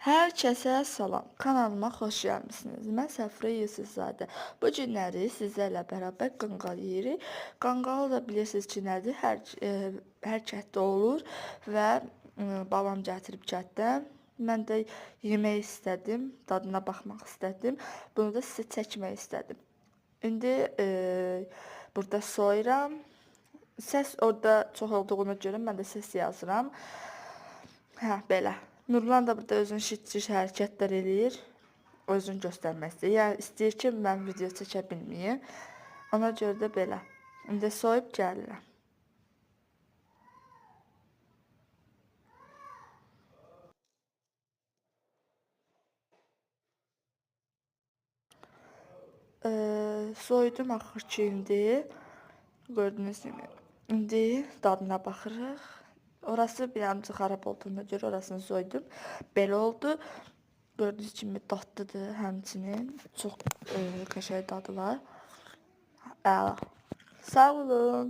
Hər kəsə salam. Kanalıma xoş gəlmisiniz. Mən Səfirə Yusifzadə. Bu günləri sizlərlə bərabər qanqal yeyirik. Qanqalı da bilirsiniz ki, nədir? Hər kətdə olur və babam gətirib kətdən. Mən də yemək istədim, dadına baxmaq istədim. Bunu da sizə çəkmək istədim. İndi burada soyuram. Səs orada çox olduğuna görə mən də səs yazıram. Hə, belə. Nurlan da burada özünü şit-şit hərəkətlər eləyir. Özünü göstərmək istəyir. Yəni istəyir ki, mən video çəkə bilməyim. Ona görə də belə. İndi soyub gəlirəm. Soydum axır ki, indi. Gördüyünüz kimi. İndi dadına baxırıq. Orası bir ancaq xarab olduğuna görə orasını soydum. Belə oldu. Gördüyünüz kimi dadlıdır həmçinin. Çox qəşəng dadı var. Əla. Sağ olun.